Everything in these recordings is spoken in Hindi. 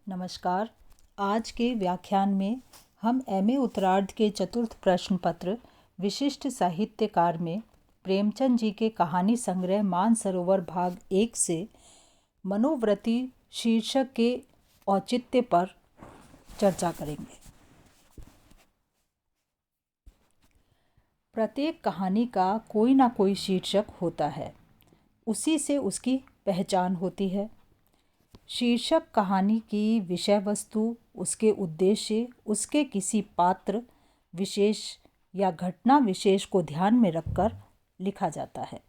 नमस्कार। आज के व्याख्यान में हम एमए उत्तरार्ध के चतुर्थ प्रश्न पत्र विशिष्ट साहित्यकार में प्रेमचंद जी के कहानी संग्रह मानसरोवर भाग 1 से मनोवृत्ति शीर्षक के औचित्य पर चर्चा करेंगे। प्रत्येक कहानी का कोई ना कोई शीर्षक होता है, उसी से उसकी पहचान होती है। शीर्षक कहानी की विषय वस्तु, उसके उद्देश्य, उसके किसी पात्र विशेष या घटना विशेष को ध्यान में रखकर लिखा जाता है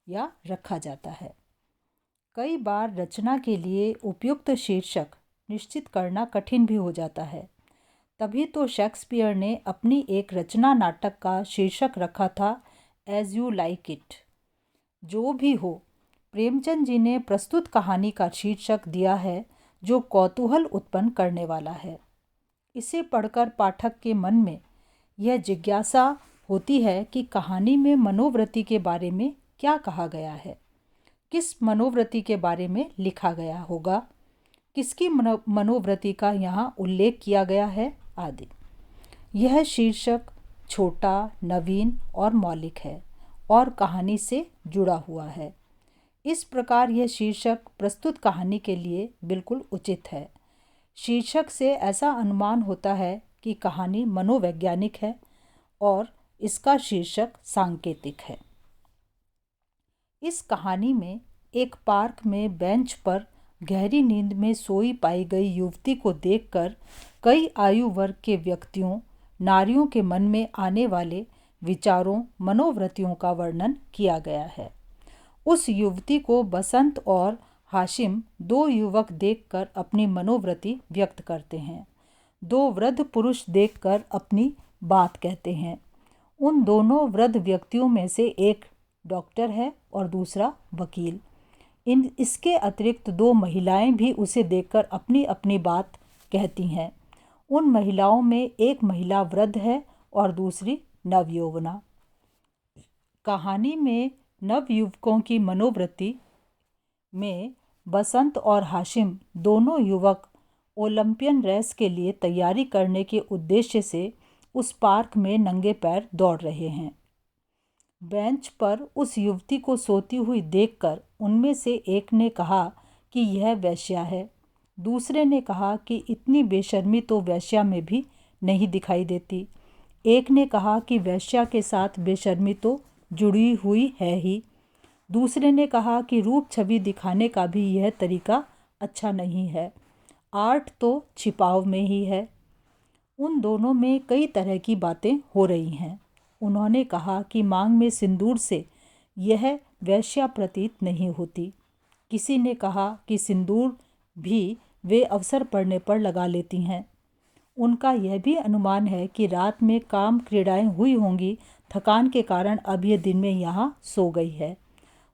या रखा जाता है। कई बार रचना के लिए उपयुक्त शीर्षक निश्चित करना कठिन भी हो जाता है। तभी तो शेक्सपियर ने अपनी एक रचना नाटक का शीर्षक रखा था एज यू लाइक इट। जो भी हो, प्रेमचंद जी ने प्रस्तुत कहानी का शीर्षक दिया है जो कौतूहल उत्पन्न करने वाला है। इसे पढ़कर पाठक के मन में यह जिज्ञासा होती है कि कहानी में मनोवृत्ति के बारे में क्या कहा गया है, किस मनोवृत्ति के बारे में लिखा गया होगा, किसकी मनोवृत्ति का यहाँ उल्लेख किया गया है आदि। यह शीर्षक छोटा, नवीन और मौलिक है और कहानी से जुड़ा हुआ है। इस प्रकार यह शीर्षक प्रस्तुत कहानी के लिए बिल्कुल उचित है। शीर्षक से ऐसा अनुमान होता है कि कहानी मनोवैज्ञानिक है और इसका शीर्षक सांकेतिक है। इस कहानी में एक पार्क में बेंच पर गहरी नींद में सोई पाई गई युवती को देखकर कई आयु वर्ग के व्यक्तियों, नारियों के मन में आने वाले विचारों, मनोवृत्तियों का वर्णन किया गया है। उस युवती को बसंत और हाशिम, दो युवक देखकर अपनी मनोवृत्ति व्यक्त करते हैं। दो वृद्ध पुरुष देखकर अपनी बात कहते हैं। उन दोनों वृद्ध व्यक्तियों में से एक डॉक्टर है और दूसरा वकील। इसके अतिरिक्त दो महिलाएं भी उसे देखकर अपनी अपनी बात कहती हैं। उन महिलाओं में एक महिला वृद्ध है और दूसरी नवयौवना। कहानी में नवयुवकों की मनोवृत्ति में बसंत और हाशिम दोनों युवक ओलंपियन रेस के लिए तैयारी करने के उद्देश्य से उस पार्क में नंगे पैर दौड़ रहे हैं। बेंच पर उस युवती को सोती हुई देखकर उनमें से एक ने कहा कि यह वेश्या है। दूसरे ने कहा कि इतनी बेशर्मी तो वेश्या में भी नहीं दिखाई देती। एक ने कहा कि वेश्या के साथ बेशर्मी तो जुड़ी हुई है ही। दूसरे ने कहा कि रूप छवि दिखाने का भी यह तरीका अच्छा नहीं है, आर्ट तो छिपाव में ही है। उन दोनों में कई तरह की बातें हो रही हैं। उन्होंने कहा कि मांग में सिंदूर से यह वेश्या प्रतीत नहीं होती। किसी ने कहा कि सिंदूर भी वे अवसर पड़ने पर लगा लेती हैं। उनका यह भी अनुमान है कि रात में काम क्रीड़ाएं हुई होंगी, थकान के कारण अब यह दिन में यहाँ सो गई है।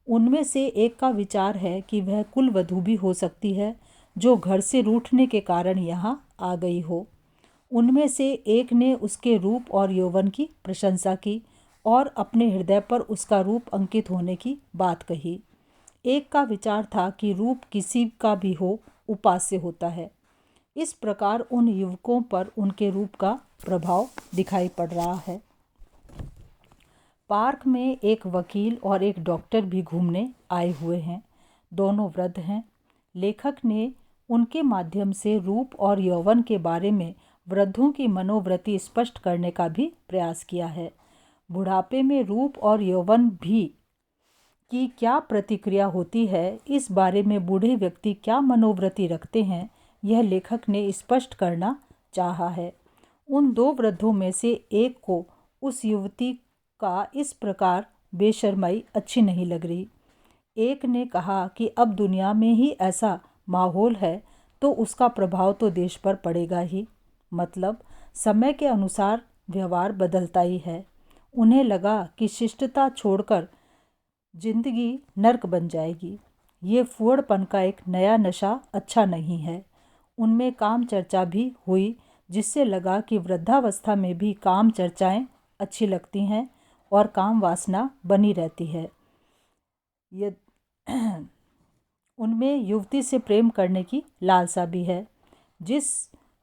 उनमें से एक का विचार है कि वह कुलवधू भी हो सकती है जो घर से रूठने के कारण यहाँ आ गई हो। उनमें से एक ने उसके रूप और यौवन की प्रशंसा की और अपने हृदय पर उसका रूप अंकित होने की बात कही। एक का विचार था कि रूप किसी का भी हो, उपास्य होता है। इस प्रकार उन युवकों पर उनके रूप का प्रभाव दिखाई पड़ रहा है। पार्क में एक वकील और एक डॉक्टर भी घूमने आए हुए हैं। दोनों वृद्ध हैं। लेखक ने उनके माध्यम से रूप और यौवन के बारे में वृद्धों की मनोवृत्ति स्पष्ट करने का भी प्रयास किया है। बुढ़ापे में रूप और यौवन भी की क्या प्रतिक्रिया होती है, इस बारे में बूढ़े व्यक्ति क्या मनोवृत्ति रखते हैं, यह लेखक ने स्पष्ट करना चाहा है। उन दो वृद्धों में से एक को उस युवती का इस प्रकार बेशर्माई अच्छी नहीं लग रही। एक ने कहा कि अब दुनिया में ही ऐसा माहौल है तो उसका प्रभाव तो देश पर पड़ेगा ही, मतलब समय के अनुसार व्यवहार बदलता ही है। उन्हें लगा कि शिष्टता छोड़कर जिंदगी नर्क बन जाएगी। ये फुहड़पन का एक नया नशा अच्छा नहीं है। उनमें काम चर्चा भी हुई, जिससे लगा कि वृद्धावस्था में भी काम चर्चाएं अच्छी लगती हैं और काम वासना बनी रहती है। ये उनमें युवती से प्रेम करने की लालसा भी है।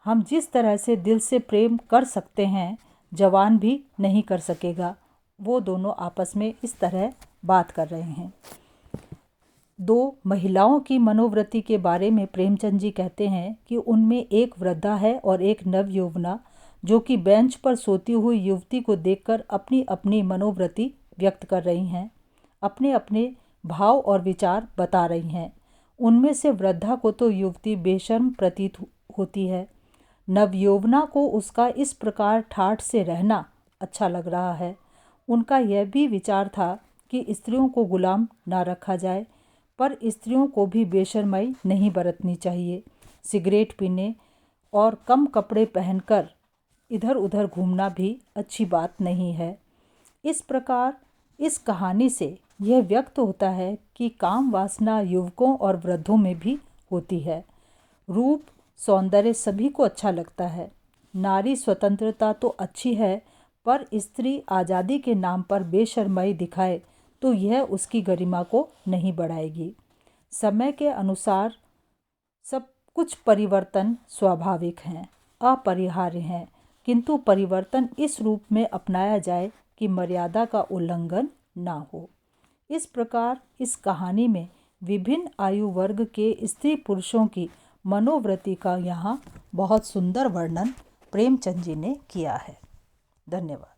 हम जिस तरह से दिल से प्रेम कर सकते हैं जवान भी नहीं कर सकेगा। वो दोनों आपस में इस तरह बात कर रहे हैं। दो महिलाओं की मनोवृत्ति के बारे में प्रेमचंद जी कहते हैं कि उनमें एक वृद्धा है और एक नवयौवना, जो कि बेंच पर सोती हुई युवती को देखकर अपनी अपनी मनोवृत्ति व्यक्त कर रही हैं, अपने अपने भाव और विचार बता रही हैं। उनमें से वृद्धा को तो युवती बेशर्म प्रतीत होती है। नवयौवना को उसका इस प्रकार ठाठ से रहना अच्छा लग रहा है। उनका यह भी विचार था कि स्त्रियों को गुलाम ना रखा जाए, पर स्त्रियों को भी बेशर्माई नहीं बरतनी चाहिए। सिगरेट पीने और कम कपड़े पहनकर इधर उधर घूमना भी अच्छी बात नहीं है। इस प्रकार इस कहानी से यह व्यक्त होता है कि काम वासना युवकों और वृद्धों में भी होती है। रूप सौंदर्य सभी को अच्छा लगता है। नारी स्वतंत्रता तो अच्छी है, पर स्त्री आज़ादी के नाम पर बेशर्माई दिखाए तो यह उसकी गरिमा को नहीं बढ़ाएगी। समय के अनुसार सब कुछ परिवर्तन स्वाभाविक हैं, अपरिहार्य हैं, किंतु परिवर्तन इस रूप में अपनाया जाए कि मर्यादा का उल्लंघन ना हो। इस प्रकार इस कहानी में विभिन्न आयु वर्ग के स्त्री पुरुषों की मनोवृत्ति का यहाँ बहुत सुंदर वर्णन प्रेमचंद जी ने किया है। धन्यवाद।